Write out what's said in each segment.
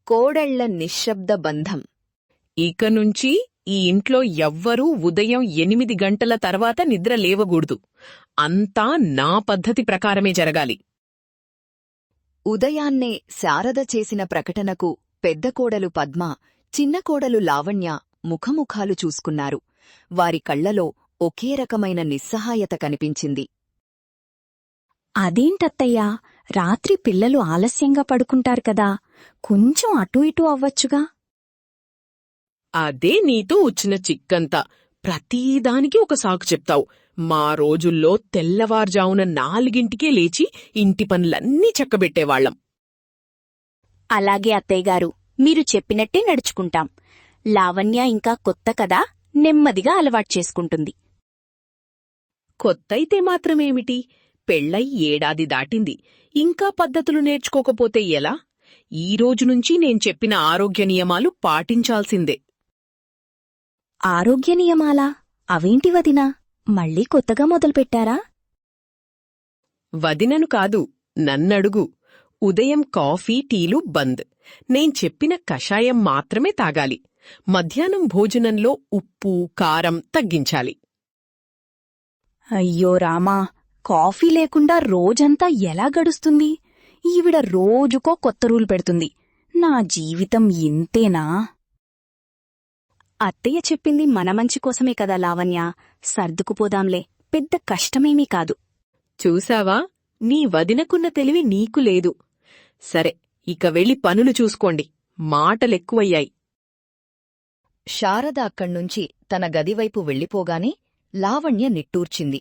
కోడళ్ల నిశ్శబ్ద బంధం. ఇక నుంచి ఈ ఇంట్లో ఎవ్వరూ ఉదయం 8 గంటల తర్వాత నిద్ర లేవకూడదు. అంతా నా పద్ధతి ప్రకారమే జరగాలి. ఉదయాన్నే శారద చేసిన ప్రకటనకు పెద్ద కోడలు పద్మ, చిన్న కోడలు లావణ్య ముఖముఖాలు చూసుకున్నారు. వారి కళ్లలో ఒకే రకమైన నిస్సహాయత కనిపించింది. అదేంటత్తయ్యా, రాత్రి పిల్లలు ఆలస్యంగా పడుకుంటారు కదా, కొంచెం అటూ ఇటూ అవ్వచ్చుగా. అదే నీతో వచ్చిన చిక్కంతా. ప్రతీదానికి ఒక సాకు చెప్తావు. మా రోజుల్లో తెల్లవారుజామున 4ంటికే లేచి ఇంటి పనులన్నీ చక్కబెట్టేవాళ్లం. అలాగే అత్తయ్యగారు, మీరు చెప్పినట్టే నడుచుకుంటాం. లావణ్య ఇంకా కొత్త కదా, నెమ్మదిగా అలవాటు చేసుకుంటుంది. కొత్తైతే మాత్రమేమిటి, పెళ్ళై 1 ఏడాది దాటింది. ఇంకా పద్ధతులు నేర్చుకోకపోతే ఎలా? ఈ రోజునుంచి నేను చెప్పిన ఆరోగ్య నియమాలు పాటించాల్సిందే. ఆరోగ్య నియమాలా? అవేంటి వదినా, మళ్ళీ కొత్తగా మొదలుపెట్టారా? వదినను కాదు, నన్నడుగు. ఉదయం కాఫీ, టీలు బంద్. నేను చెప్పిన కషాయం మాత్రమే తాగాలి. మధ్యాహ్నం భోజనంలో ఉప్పు, కారం తగ్గించాలి. అయ్యో రామా, కాఫీ లేకుండా రోజంతా ఎలా గడుస్తుంది? ఈవిడ రోజుకో కొత్త రూల్ పెడుతుంది. నా జీవితం ఇంతేనా? అత్తయ్య చెప్పింది మన మంచి కోసమే కదా లావణ్య, సర్దుకుపోదాంలే, పెద్ద కష్టమేమీ కాదు. చూసావా, నీ వదినకున్న తెలివి నీకు లేదు. సరే, ఇక వెళ్ళి పనులు చూసుకోండి. మాటలెక్కువయ్యాయి. శారద అక్కడ్నుంచి తన గదివైపు వెళ్ళిపోగానే లావణ్య నిట్టూర్చింది.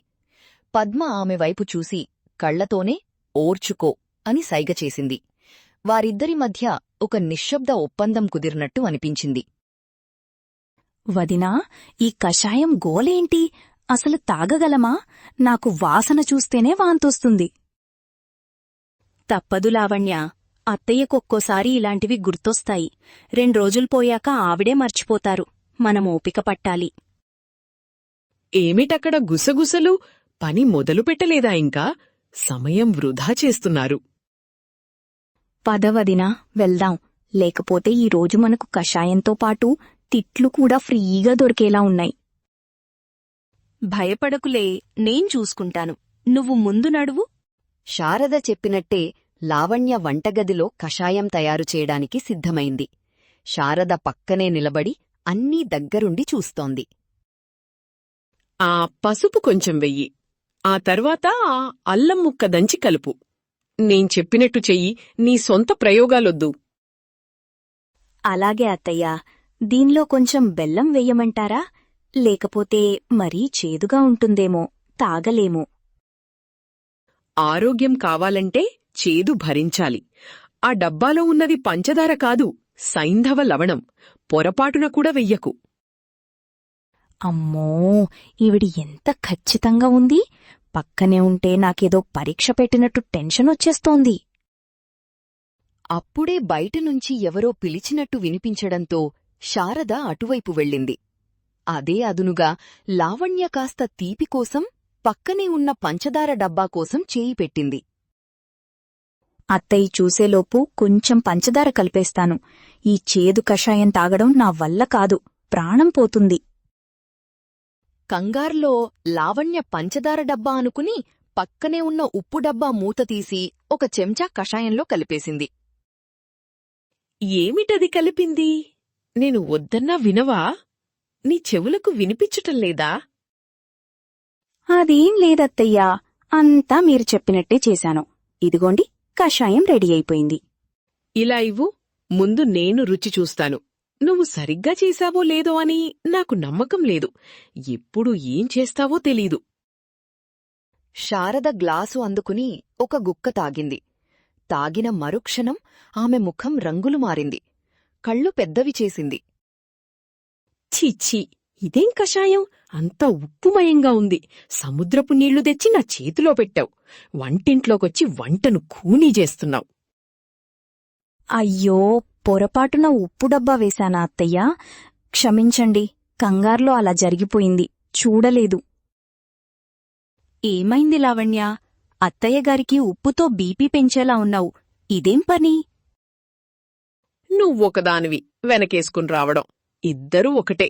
పద్మ ఆమె వైపు చూసి కళ్లతోనే ఓర్చుకో అని సైగ చేసింది. వారిద్దరి మధ్య ఒక నిశ్శబ్ద ఒప్పందం కుదిరినట్టు అనిపించింది. వదినా, ఈ కషాయం గోలేంటి? అసలు తాగగలమా? నాకు వాసన చూస్తేనే వాంతొస్తుంది. తప్పదు లావణ్య, అత్తయ్యకొక్కోసారి ఇలాంటివి గుర్తొస్తాయి. 2 రోజులు పోయాక ఆవిడే మర్చిపోతారు. మనం ఓపిక పట్టాలి. ఏమిటక్కడ గుసగుసలు? పని మొదలుపెట్టలేదా ఇంకా? సమయం వృధా చేస్తున్నారు. పదవదినా, వెళ్దాం. లేకపోతే ఈ రోజు మనకు కషాయంతో పాటు తిట్లు కూడా ఫ్రీగా దొరికేలా ఉన్నాయి. భయపడకులే, నేను చూసుకుంటాను. నువ్వు ముందు నడువు. శారద చెప్పినట్టే లావణ్య వంటగదిలో కషాయం తయారు చేయడానికి సిద్ధమైంది. శారద పక్కనే నిలబడి అన్నీ దగ్గరుండి చూస్తోంది. ఆ పసుపు కొంచెం వెయ్యి. ఆ తర్వాత ఆ అల్లం ముక్క దంచి కలుపు. నేను చెప్పినట్టు చెయ్యి. నీ సొంత ప్రయోగాలొద్దు. అలాగే అత్తయ్యా. దీనిలో కొంచెం బెల్లం వెయ్యమంటారా? లేకపోతే మరీ చేదుగా ఉంటుందేమో, తాగలేమో. ఆరోగ్యం కావాలంటే చేదు భరించాలి. ఆ డబ్బాలో ఉన్నది పంచదార కాదు, సైంధవ లవణం. పొరపాటున కూడా వెయ్యకు. అమ్మో, ఈవిడి ఎంత ఖచ్చితంగా ఉంది! పక్కనే ఉంటే నాకేదో పరీక్ష పెట్టినట్టు టెన్షనొచ్చేస్తోంది. అప్పుడే బయటనుంచి ఎవరో పిలిచినట్టు వినిపించడంతో శారద అటువైపు వెళ్ళింది. అదే అదునుగా లావణ్య కాస్త తీపికోసం పక్కనే ఉన్న పంచదార డబ్బా కోసం చేయి పెట్టింది. అత్తయ్య చూసేలోపు కొంచెం పంచదార కలిపేస్తాను. ఈ చేదు కషాయం తాగడం నా వల్ల కాదు, ప్రాణం పోతుంది. కంగారులో లావణ్య పంచదార డబ్బా అనుకుని పక్కనే ఉన్న ఉప్పు డబ్బా మూత తీసి ఒక చెంచా కషాయంలో కలిపేసింది. ఏమిటది కలిపింది? నేను వద్దన్నా వినవా? నీ చెవులకు వినిపించటంలేదా? అదేం లేదత్తయ్యా, అంతా మీరు చెప్పినట్టే చేశాను. ఇదిగోండి, కషాయం రెడీ అయిపోయింది. ఇలా ఇవ్వు. ముందు నేను రుచి చూస్తాను. నువ్వు సరిగ్గా చేశావో లేదో అని నాకు నమ్మకం లేదు. ఎప్పుడు ఏం చేస్తావో తెలీదు. శారద గ్లాసు అందుకుని ఒక గుక్క తాగింది. తాగిన మరుక్షణం ఆమె ముఖం రంగులు మారింది. కళ్ళు పెద్దవి చేసింది. ఛీఛీ, ఇదేం కషాయం? అంత ఉప్పుమయంగా ఉంది. సముద్రపు నీళ్లు తెచ్చి నా చేతిలో పెట్టావు. వంటింట్లోకొచ్చి వంటను ఖూనీ చేస్తున్నావు. అయ్యో, పొరపాటున ఉప్పు డబ్బా వేశానా అత్తయ్యా? క్షమించండి, కంగారులో అలా జరిగిపోయింది, చూడలేదు. ఏమైంది లావణ్య? అత్తయ్యగారికి ఉప్పుతో బీపీ పెంచేలా ఉన్నావు. ఇదేం పని? నువ్వొకదానివి వెనకేసుకుని రావడం. ఇద్దరూ ఒకటే.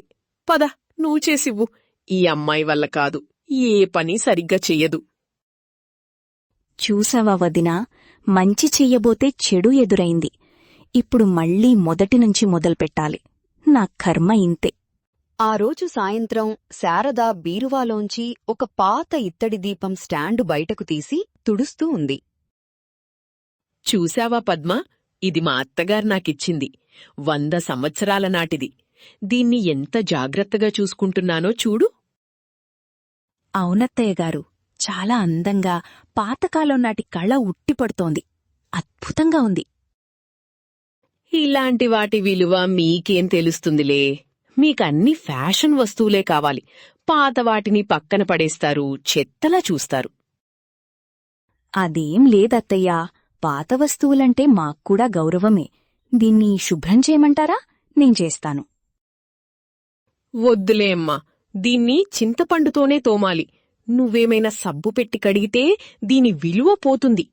పద, నువ్వు చేసివ్వు. ఈ అమ్మాయి వల్ల కాదు, ఏ పని సరిగ్గా చెయ్యదు. చూసావా వదినా, మంచి చెయ్యబోతే చెడు ఎదురైంది. ఇప్పుడు మళ్ళీ మొదటినుంచి మొదలుపెట్టాలి. నా కర్మ ఇంతే. ఆ రోజు సాయంత్రం శారద బీరువాలోంచి ఒక పాత ఇత్తడి దీపం స్టాండు బయటకు తీసి తుడుస్తూ ఉంది. చూశావా పద్మా, ఇది మా అత్తగారు నాకిచ్చింది. 100 సంవత్సరాల నాటిది. దీన్ని ఎంత జాగ్రత్తగా చూసుకుంటున్నానో చూడు. అవునత్తయ్యగారు, చాలా అందంగా పాతకాలం నాటి కళ ఉట్టిపడుతోంది. అద్భుతంగా ఉంది. ఇలాంటి వాటి విలువ మీకేం తెలుస్తుందిలే. మీకన్ని ఫ్యాషన్ వస్తువులే కావాలి. పాత వాటిని పక్కన పడేస్తారు, చెత్తలా చూస్తారు. అదేం లేదత్తయ్యా, పాత వస్తువులంటే మాక్కూడా గౌరవమే. దీన్ని శుభ్రం చేయమంటారా? నేను చేస్తాను. వద్దులే అమ్మా, దీన్ని చింతపండుతోనే తోమాలి. నువ్వేమైనా సబ్బు పెట్టి కడిగితే దీని విలువ పోతుంది.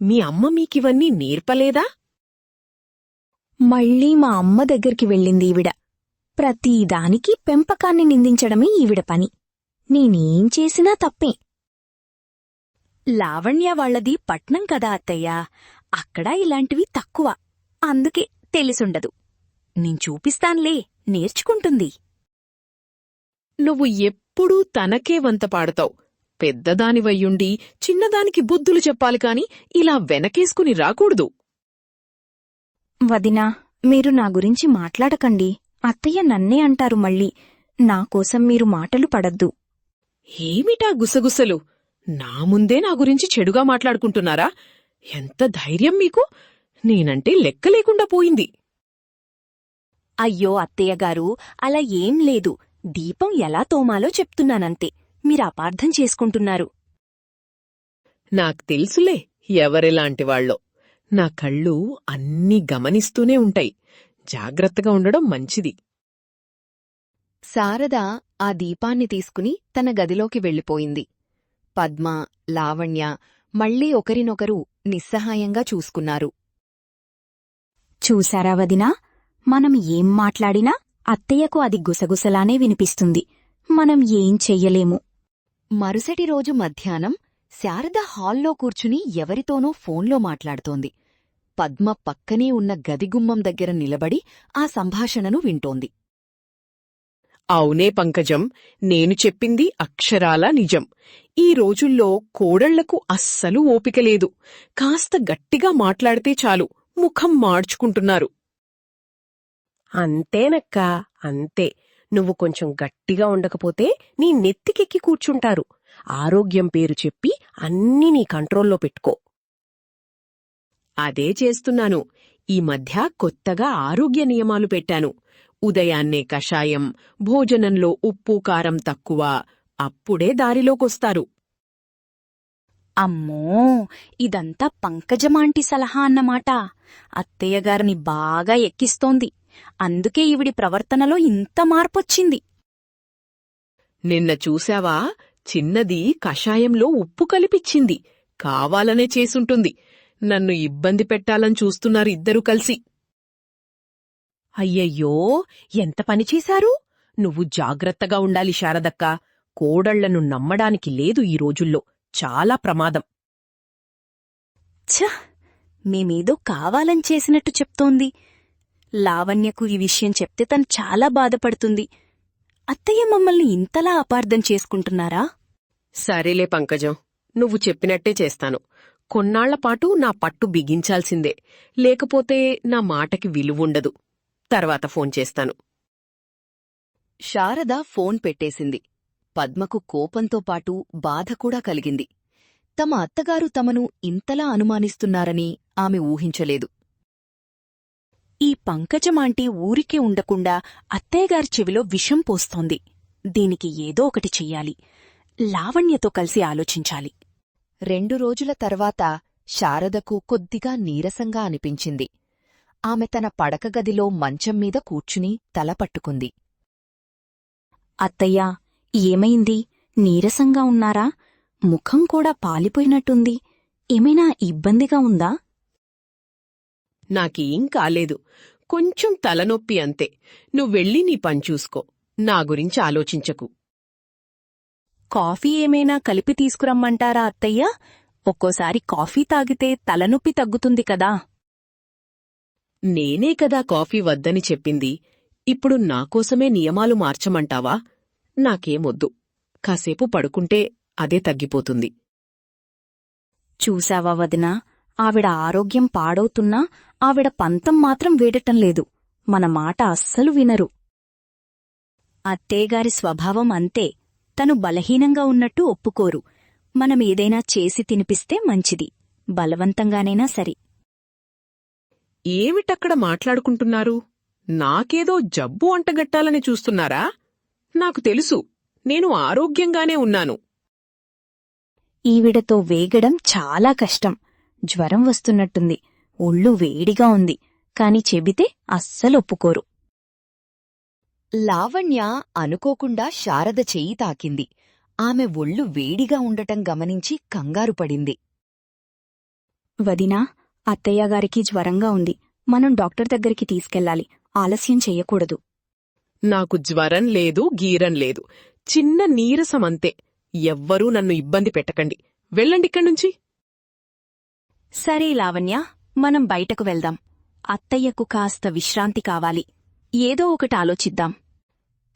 మీ అమ్మ మీకివన్నీ నేర్పలేదా? మళ్ళీ మా అమ్మ దగ్గరికి వెళ్ళింది ఈవిడ. ప్రతిదానికి పెంపకాన్ని నిందించడమే ఈవిడ పని. నేనేం చేసినా తప్పే. లావణ్య వాళ్లది పట్నం కదా అత్తయ్యా, అక్కడ ఇలాంటివి తక్కువ. అందుకే తెలిసుండదు. నేను చూపిస్తాన్లే, నేర్చుకుంటుంది. నువ్వు ఎప్పుడూ తనకే వంత పాడతావు. పెద్దదానివయ్యుండి చిన్నదానికి బుద్ధులు చెప్పాలి కాని ఇలా వెనకేసుకుని రాకూడదు. వదినా, మీరు నా గురించి మాట్లాడకండి. అత్తయ్య నన్నే అంటారు మళ్ళీ. నాకోసం మీరు మాటలు పడద్దు. ఏమిటా గుసగుసలు? నా ముందే నా గురించి చెడుగా మాట్లాడుకుంటున్నారా? ఎంత ధైర్యం మీకు? నేనంటే లెక్కలేకుండా పోయింది. అయ్యో అత్తయ్యగారు, అలా ఏం లేదు. దీపం ఎలా తోమాలో చెప్తున్నానంతే. మీరు అపార్థం చేసుకుంటున్నారు. నాకు తెలుసులే ఎవరెలాంటివాళ్ళో. నా కళ్ళు అన్నీ గమనిస్తూనే ఉంటాయి. జాగ్రత్తగా ఉండడం మంచిది. శారద ఆ దీపాన్ని తీసుకుని తన గదిలోకి వెళ్ళిపోయింది. పద్మ, లావణ్య మళ్లీ ఒకరినొకరు నిస్సహాయంగా చూసుకున్నారు. చూశారా వదినా, మనం ఏం మాట్లాడినా అత్తయ్యకు అది గుసగుసలానే వినిపిస్తుంది. మనం ఏం చెయ్యలేము. మరుసటి రోజు మధ్యాహ్నం శారద హాల్లో కూర్చుని ఎవరితోనో ఫోన్లో మాట్లాడుతోంది. పద్మ పక్కనే ఉన్న గదిగుమ్మం దగ్గర నిలబడి ఆ సంభాషణను వింటోంది. అవునే పంకజం, నేను చెప్పింది అక్షరాలా నిజం. ఈ రోజుల్లో కోడళ్లకు అస్సలు ఓపికలేదు. కాస్త గట్టిగా మాట్లాడితే చాలు ముఖం మార్చుకుంటున్నారు. అంతేనక్కా, అంతే. నువ్వు కొంచెం గట్టిగా ఉండకపోతే నీ నెత్తికెక్కి కూర్చుంటారు. ఆరోగ్యం పేరు చెప్పి అన్నీ నీ కంట్రోల్లో పెట్టుకో. అదే చేస్తున్నాను. ఈ మధ్య కొత్తగా ఆరోగ్య నియమాలు పెట్టాను. ఉదయాన్నే కషాయం, భోజనంలో ఉప్పు కారం తక్కువ. అప్పుడే దారిలోకొస్తారు. అమ్మో, ఇదంతా పంకజమాంటి సలహా అన్నమాట. అత్తయ్యగారిని బాగా ఎక్కిస్తోంది. అందుకే ఈవిడి ప్రవర్తనలో ఇంత మార్పొచ్చింది. నిన్న చూశావా? చిన్నది కషాయంలో ఉప్పు కలిపిచ్చింది. కావాలనే చేసుంటుంది. నన్ను ఇబ్బంది పెట్టాలని చూస్తున్నారు ఇద్దరూ కలిసి. అయ్యయ్యో, ఎంత పనిచేశారు! నువ్వు జాగ్రత్తగా ఉండాలి శారదక్క. కోడళ్లను నమ్మడానికి లేదు ఈ రోజుల్లో. చాలా ప్రమాదం. ఛ, మేమేదో కావాలని చేసినట్టు చెప్తోంది. లావణ్యకు ఈ విషయం చెప్తే తను చాలా బాధపడుతుంది. అత్తయ్య మమ్మల్ని ఇంతలా అపార్థం చేసుకుంటున్నారా? సరేలే పంకజం, నువ్వు చెప్పినట్టే చేస్తాను. కొన్నాళ్లపాటు నా పట్టు బిగించాల్సిందే. లేకపోతే నా మాటకి విలువుండదు. తర్వాత ఫోన్ చేస్తాను. శారద ఫోన్ పెట్టేసింది. పద్మకు కోపంతో పాటు బాధ కూడా కలిగింది. తమ అత్తగారు తమను ఇంతలా అనుమానిస్తున్నారని ఆమె ఊహించలేదు. ఈ పంకజమాంటి ఊరికే ఉండకుండా అత్తయ్యగారి చెవిలో విషం పోస్తోంది. దీనికి ఏదో ఒకటి చెయ్యాలి. లావణ్యతో కలిసి ఆలోచించాలి. 2 రోజుల తర్వాత శారదకు కొద్దిగా నీరసంగా అనిపించింది. ఆమె తన పడకగదిలో మంచంమీద కూర్చుని తల పట్టుకుంది. అత్తయ్యా, ఏమైంది? నీరసంగా ఉన్నారా? ముఖం కూడా పాలిపోయినట్టుంది. ఏమైనా ఇబ్బందిగా ఉందా? నాకేం కాలేదు. కొంచెం తలనొప్పి అంతే. నువ్వెళ్ళి నీ పని చూసుకో. నా గురించి ఆలోచించకు. కాఫీ ఏమైనా కలిపి తీసుకురమ్మంటారా అత్తయ్య? ఒక్కోసారి కాఫీ తాగితే తలనొప్పి తగ్గుతుంది కదా. నేనే కదా కాఫీ వద్దని చెప్పింది. ఇప్పుడు నాకోసమే నియమాలు మార్చమంటావా? నాకేమొద్దు. కాసేపు పడుకుంటే అదే తగ్గిపోతుంది. చూశావా వదినా, ఆవిడ ఆరోగ్యం పాడవుతున్నా ఆవిడ పంతం మాత్రం వీడటం లేదు. మన మాట అస్సలు వినరు. అత్తయ్యగారి స్వభావం అంతే. తను బలహీనంగా ఉన్నట్టు ఒప్పుకోరు. మనమేదైనా చేసి తినిపిస్తే మంచిది, బలవంతంగానైనా సరి. ఏమిటక్కడ మాట్లాడుకుంటున్నారు? నాకేదో జబ్బు అంటగట్టాలని చూస్తున్నారా? నాకు తెలుసు, నేను ఆరోగ్యంగానే ఉన్నాను. ఈవిడతో వేగడం చాలా కష్టం. జ్వరం వస్తున్నట్టుంది, ఒళ్ళు వేడిగా ఉంది, కాని చెబితే అస్సలొప్పుకోరు. లావణ్య అనుకోకుండా శారద చెయ్యి తాకింది. ఆమె ఒళ్ళు వేడిగా ఉండటం గమనించి కంగారుపడింది. వదినా, అత్తయ్యగారికి జ్వరంగా ఉంది. మనం డాక్టర్ దగ్గరికి తీసుకెళ్ళాలి. ఆలస్యం చెయ్యకూడదు. నాకు జ్వరం లేదు, గీరం లేదు. చిన్న నీరసమంతే. ఎవ్వరూ నన్ను ఇబ్బంది పెట్టకండి. వెళ్ళండిక్కడ్నుంచి. సరే లావణ్య, మనం బయటకు వెళ్దాం. అత్తయ్యకు కాస్త విశ్రాంతి కావాలి. ఏదో ఒకటి ఆలోచిద్దాం.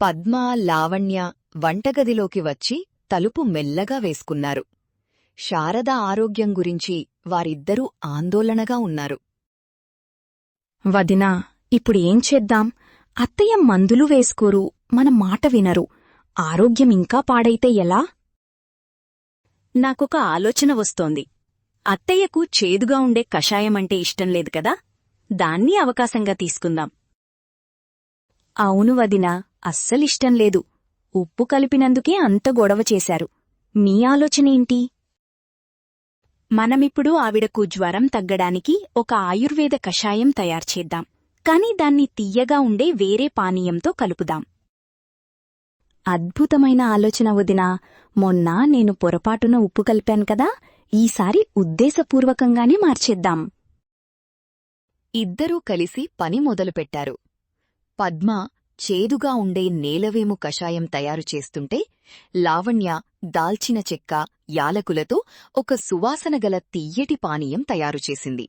పద్మ, లావణ్య వంటగదిలోకి వచ్చి తలుపు మెల్లగా వేసుకున్నారు. శారద ఆరోగ్యం గురించి వారిద్దరూ ఆందోళనగా ఉన్నారు. వదినా, ఇప్పుడు ఏం చేద్దాం? అత్తయ్య మందులు వేసుకోరు, మన మాట వినరు. ఆరోగ్యం ఇంకా పాడైతే ఎలా? నాకొక ఆలోచన వస్తోంది. అత్తయ్యకు చేదుగా ఉండే కషాయమంటే ఇష్టం లేదు కదా, దాన్ని అవకాశంగా తీసుకుందాం. అవును వదినా, అస్సలిష్టం లేదు. ఉప్పు కలిపినందుకే అంత గొడవ చేశారు. మీ ఆలోచనేంటి? మనమిప్పుడు ఆవిడకు జ్వరం తగ్గడానికి ఒక ఆయుర్వేద కషాయం తయారుచేద్దాం. కాని దాన్ని తియ్యగా ఉండే వేరే పానీయంతో కలుపుదాం. అద్భుతమైన ఆలోచన వదినా. మొన్న నేను పొరపాటున ఉప్పు కలిపాను కదా, ఈసారి ఉద్దేశపూర్వకంగానే మార్చేద్దాం. ఇద్దరూ కలిసి పని మొదలుపెట్టారు. పద్మ చేదుగా ఉండే నేలవేము కషాయం తయారు చేస్తుంటే, లావణ్య దాల్చిన చెక్క, యాలకులతో ఒక సువాసనగల తియ్యటి పానీయం తయారుచేసింది.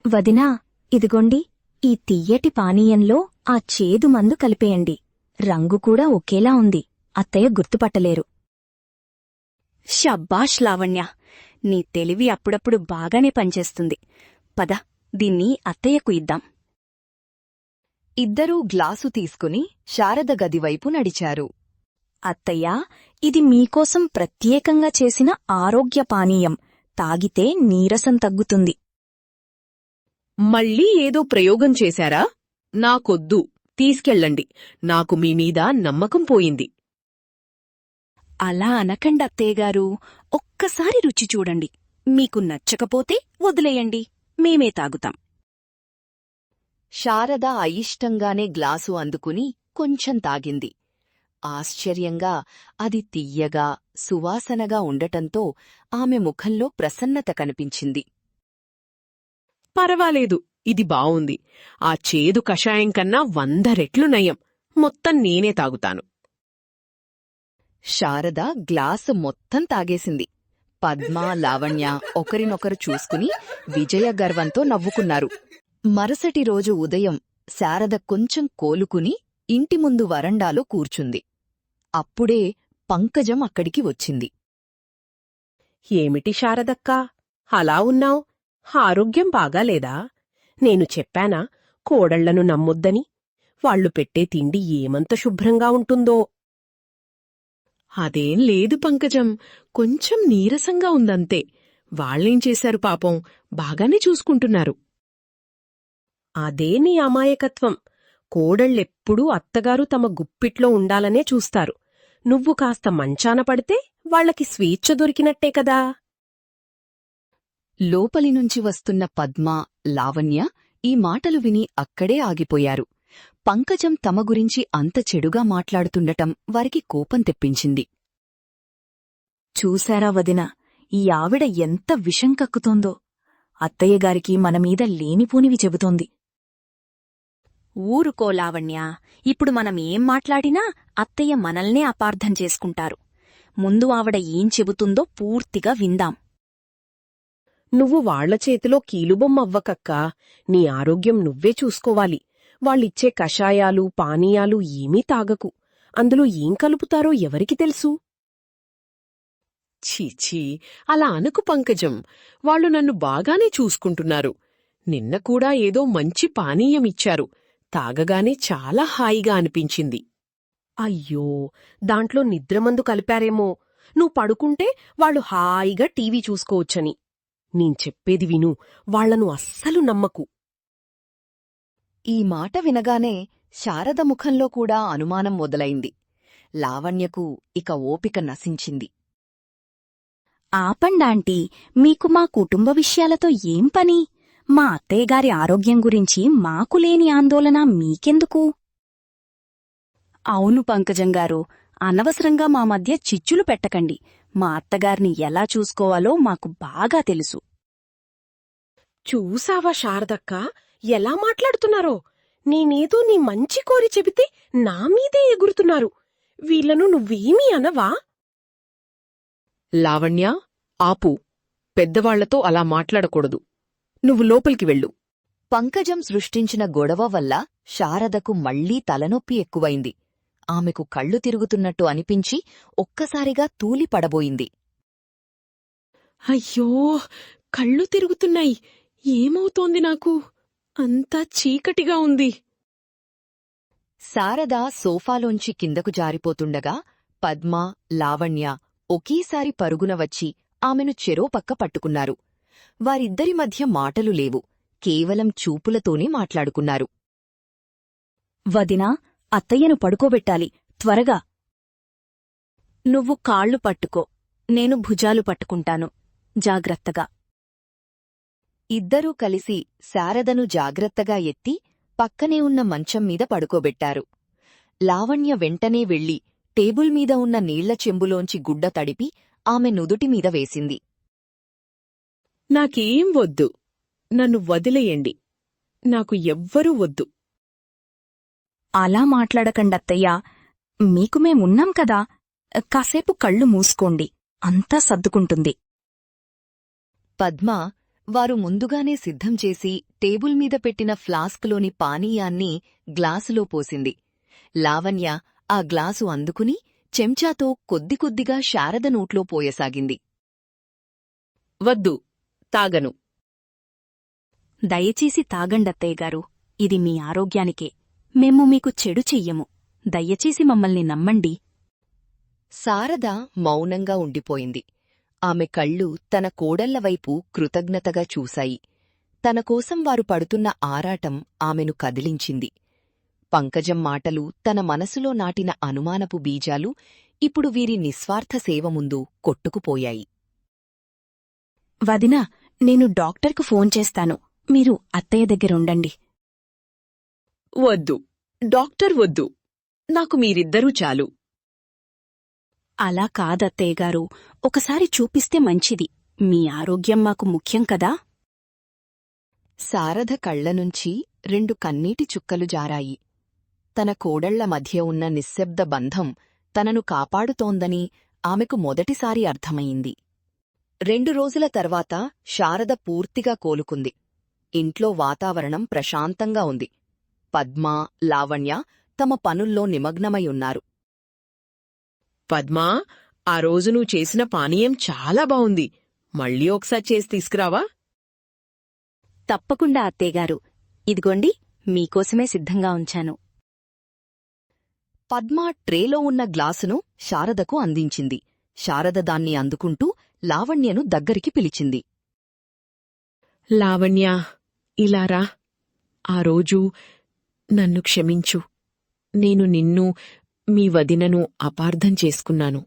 వదినా, ఇదిగోండి, ఈ తియ్యటి పానీయంలో ఆ చేదు మందు కలిపేయండి. రంగు కూడా ఒకేలా ఉంది, అత్తయ్య గుర్తుపట్టలేరు. షబ్బాష్ లావణ్య, నీ తెలివి అప్పుడప్పుడు బాగానే పనిచేస్తుంది. పద, దీన్ని అత్తయ్యకు ఇద్దాం. ఇద్దరూ గ్లాసు తీసుకుని శారద గదివైపు నడిచారు. అత్తయ్యా, ఇది మీకోసం ప్రత్యేకంగా చేసిన ఆరోగ్య పానీయం. తాగితే నీరసం తగ్గుతుంది. మళ్ళీ ఏదో ప్రయోగం చేశారా? నాకొద్దు. తీసుకెళ్ళండి. నాకు మీమీద నమ్మకం పోయింది. అలా అనకండి అత్తయ్యగారు. ఒక్కసారి రుచి చూడండి. మీకు నచ్చకపోతే వదిలేయండి, మేమే తాగుతాం. శారద అయిష్టంగానే గ్లాసు అందుకుని కొంచెం తాగింది. ఆశ్చర్యంగా అది తియ్యగా, సువాసనగా ఉండటంతో ఆమె ముఖంలో ప్రసన్నత కనిపించింది. పర్వాలేదు, ఇది బావుంది. ఆ చేదు కషాయం కన్నా 100 రెట్లు నయం. మొత్తం నేనే తాగుతాను. శారద గ్లాసు మొత్తం తాగేసింది. పద్మ, లావణ్య ఒకరినొకరు చూసుకుని విజయగర్వంతో నవ్వుకున్నారు. మరుసటి రోజు ఉదయం శారద కొంచెం కోలుకుని ఇంటి ముందు వరండాలో కూర్చుంది. అప్పుడే పంకజం అక్కడికి వచ్చింది. ఏమిటి శారదక్కా, అలా ఉన్నావ్? ఆరోగ్యం బాగాలేదా? నేను చెప్పానా కోడళ్లను నమ్మొద్దని? వాళ్లు పెట్టే తిండి ఏమంత శుభ్రంగా ఉంటుందో. అదేం లేదు పంకజం, కొంచెం నీరసంగా ఉందంతే. వాళ్ళేం చేశారు పాపం, బాగానే చూసుకుంటున్నారు. అదే నీ అమాయకత్వం. కోడళ్ళెప్పుడూ అత్తగారు తమ గుప్పిట్లో ఉండాలనే చూస్తారు. నువ్వు కాస్త మంచాన పడితే వాళ్లకి స్వేచ్ఛ దొరికినట్టే కదా. లోపలి నుంచి వస్తున్న పద్మ, లావణ్య ఈ మాటలు విని అక్కడే ఆగిపోయారు. పంకజం తమ గురించి అంత చెడుగా మాట్లాడుతుండటం వారికి కోపం తెప్పించింది. చూశారా వదినా, ఈ ఆవిడ ఎంత విషం కక్కుతోందో. అత్తయ్యగారికి మనమీద లేనిపోనివి చెబుతోంది. ఊరుకో లావణ్య, ఇప్పుడు మనం ఏం మాట్లాడినా అత్తయ్య మనల్నే అపార్థం చేసుకుంటారు. ముందు ఆవిడ ఏం చెబుతుందో పూర్తిగా విందాం. నువ్వు వాళ్ల చేతిలో కీలుబొమ్మవ్వకక్కా. నీ ఆరోగ్యం నువ్వే చూసుకోవాలి. వాళ్ళిచ్చే కషాయాలు, పానీయాలు ఏమీ తాగకు. అందులో ఏం కలుపుతారో ఎవరికి తెలుసు? ఛీఛీ, అలా అనుకు పంకజం. వాళ్ళు నన్ను బాగానే చూసుకుంటున్నారు. నిన్న కూడా ఏదో మంచి పానీయం ఇచ్చారు. తాగగానే చాలా హాయిగా అనిపించింది. అయ్యో, దాంట్లో నిద్రమందు కలిపారేమో. నువ్వు పడుకుంటే వాళ్ళు హాయిగా టీవీ చూసుకోవచ్చని. నేను చెప్పేది విను, వాళ్లను అస్సలు నమ్మకు. ఈ మాట వినగానే శారద ముఖంలో కూడా అనుమానం మొదలైంది. లావణ్యకు ఇక ఓపిక నశించింది. ఆపండాంటీ, మీకు మా కుటుంబ విషయాలతో ఏం పని? మా అత్తయ్యగారి ఆరోగ్యం గురించి మాకు లేని ఆందోళన మీకెందుకు? అవును పంకజంగారు, అనవసరంగా మా మధ్య చిచ్చులు పెట్టకండి. మా అత్తగారిని ఎలా చూసుకోవాలో మాకు బాగా తెలుసు. చూసావా శారదక్క, ఎలా మాట్లాడుతున్నారో? నేనేదో నీ మంచి కోరి చెబితే నా మీదే ఎగురుతున్నారు. వీళ్లను నువ్వేమీ అనవా? లావణ్య, ఆపు. పెద్దవాళ్లతో అలా మాట్లాడకూడదు. నువ్వు లోపలికి వెళ్ళు. పంకజం సృష్టించిన గొడవ వల్ల శారదకు మళ్లీ తలనొప్పి ఎక్కువైంది. ఆమెకు కళ్ళు తిరుగుతున్నట్టు అనిపించి ఒక్కసారిగా తూలిపడబోయింది. అయ్యో, కళ్ళు తిరుగుతున్నాయి. ఏమవుతోంది నాకు? అంతా చీకటిగా ఉంది. శారద సోఫాలోంచి కిందకు జారిపోతుండగా పద్మ, లావణ్య ఒకేసారి పరుగున వచ్చి ఆమెను చెరోపక్క పట్టుకున్నారు. వారిద్దరి మధ్య మాటలు లేవు, కేవలం చూపులతోనే మాట్లాడుకున్నారు. వదినా, అత్తయ్యను పడుకోబెట్టాలి, త్వరగా. నువ్వు కాళ్ళు పట్టుకో, నేను భుజాలు పట్టుకుంటాను. జాగ్రత్తగా. ఇద్దరూ కలిసి శారదను జాగ్రత్తగా ఎత్తి పక్కనే ఉన్న మంచం మీద పడుకోబెట్టారు. లావణ్య వెంటనే వెళ్లి టేబుల్ మీద ఉన్న నీళ్ల చెంబులోంచి గుడ్డ తడిపి ఆమె నుదుటిమీద వేసింది. నాకేం వద్దు. నన్ను వదిలేయండి. నాకు ఎవ్వరూ వద్దు. అలా మాట్లాడకండత్తయ్యా, మీకు మేమున్నాం కదా. కాసేపు కళ్ళు మూసుకోండి, అంతా సర్దుకుంటుంది. పద్మ వారు ముందుగానే సిద్ధం చేసి టేబుల్ మీద పెట్టిన ఫ్లాస్క్లోని పానీయాన్ని గ్లాసులో పోసింది. లావణ్య ఆ గ్లాసు అందుకుని చెంచాతో కొద్ది కొద్దిగా శారద నోట్లో పోయసాగింది. వద్దు, తాగను. దయచేసి తాగండత్తయ్యగారు, ఇది మీ ఆరోగ్యానికే. మేము మీకు చెడు చెయ్యము. దయచేసి మమ్మల్ని నమ్మండి. శారద మౌనంగా ఉండిపోయింది. ఆమె కళ్ళు తన కోడళ్లవైపు కృతజ్ఞతగా చూశాయి. తనకోసం వారు పడుతున్న ఆరాటం ఆమెను కదిలించింది. పంకజం మాటలు తన మనసులో నాటిన అనుమానపు బీజాలు ఇప్పుడు వీరి నిస్వార్థ సేవ ముందు కొట్టుకుపోయాయి. వదినా, నేను డాక్టర్కు ఫోన్ చేస్తాను. మీరు అత్తయ్య దగ్గరుండండి. వద్దు, డాక్టర్ వద్దు. నాకు మీరిద్దరూ చాలు. అలా కాదత్తయ్యగారు, ఒకసారి చూపిస్తే మంచిది. మీ ఆరోగ్యం మాకు ముఖ్యం కదా. శారద కళ్లనుంచి 2 కన్నీటి చుక్కలు జారాయి. తన కోడళ్ల మధ్య ఉన్న నిశ్శబ్ద బంధం తనను కాపాడుతోందని ఆమెకు మొదటిసారి అర్థమయింది. 2 రోజుల తర్వాత శారద పూర్తిగా కోలుకుంది. ఇంట్లో వాతావరణం ప్రశాంతంగా ఉంది. పద్మ, లావణ్య తమ పనుల్లో నిమగ్నమై ఉన్నారు. పద్మా, ఆ రోజు నువ్వు చేసిన పానీయం చాలా బావుంది. మళ్ళీ ఒకసారి చేసి తీసుకురావా? తప్పకుండా అత్తయ్యగారు. ఇదిగోండి, మీకోసమే సిద్ధంగా ఉంచాను. పద్మ ట్రేలో ఉన్న గ్లాసును శారదకు అందించింది. శారద దాన్ని అందుకుంటూ లావణ్యను దగ్గరికి పిలిచింది. లావణ్య, ఇలారా. ఆ రోజు నన్ను క్షమించు. నేను నిన్ను, మీ వదినను అపార్థం చేసుకున్నాను.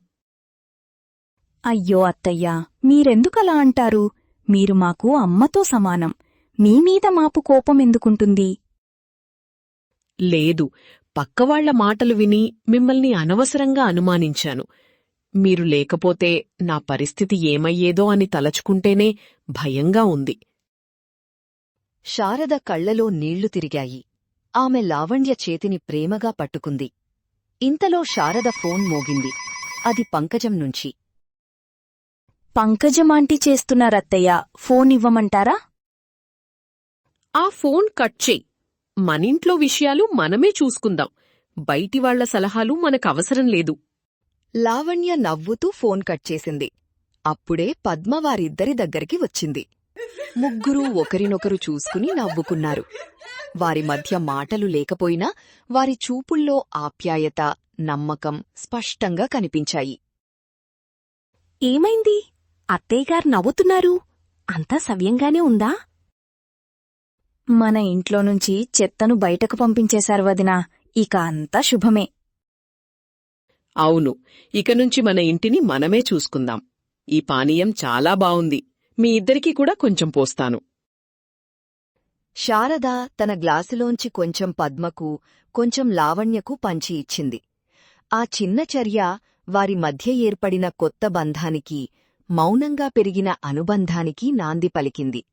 అయ్యో అత్తయ్యా, మీరెందుకలా అంటారు? మీరు మాకు అమ్మతో సమానం. మీమీద మాపు కోపమెందుకుంటుంది? లేదు, పక్కవాళ్ల మాటలు విని మిమ్మల్ని అనవసరంగా అనుమానించాను. మీరు లేకపోతే నా పరిస్థితి ఏమయ్యేదో అని తలచుకుంటేనే భయంగా ఉంది. శారద కళ్లలో నీళ్లు తిరిగాయి. ఆమె లావణ్య చేతిని ప్రేమగా పట్టుకుంది. ఇంతలో శారద ఫోన్ మోగింది. అది పంకజం నుంచి. పంకజమాంటి చేస్తున్నారత్తయ్య, ఫోన్ ఇవ్వమంటారా? ఆ ఫోన్ కట్ చెయ్. మనింట్లో విషయాలు మనమే చూసుకుందాం. బయటివాళ్ల సలహాలు మనకవసరం లేదు. లావణ్య నవ్వుతూ ఫోన్ కట్ చేసింది. అప్పుడే పద్మ వారిద్దరి దగ్గరికి వచ్చింది. ముగ్గురూ ఒకరినొకరు చూసుకుని నవ్వుకున్నారు. వారి మధ్య మాటలు లేకపోయినా వారి చూపుల్లో ఆప్యాయత, నమ్మకం స్పష్టంగా కనిపించాయి. ఏమైంది? అత్తయ్యగారు నవ్వుతున్నారు. అంతా సవ్యంగానే ఉందా? మన ఇంట్లో నుంచి చెత్తను బయటకు పంపించేశారు వదినా. ఇక అంతా శుభమే. అవును, ఇక నుంచి మన ఇంటిని మనమే చూసుకుందాం. ఈ పానీయం చాలా బావుంది. మీ ఇద్దరికీ కూడా కొంచెం పోస్తాను. శారద తన గ్లాసులోంచి కొంచెం పద్మకు, కొంచెం లావణ్యకు పంచి ఇచ్చింది. ఆ చిన్న చర్య వారి మధ్య ఏర్పడిన కొత్త బంధానికి, మౌనంగా పెరిగిన అనుబంధానికి నాంది పలికింది.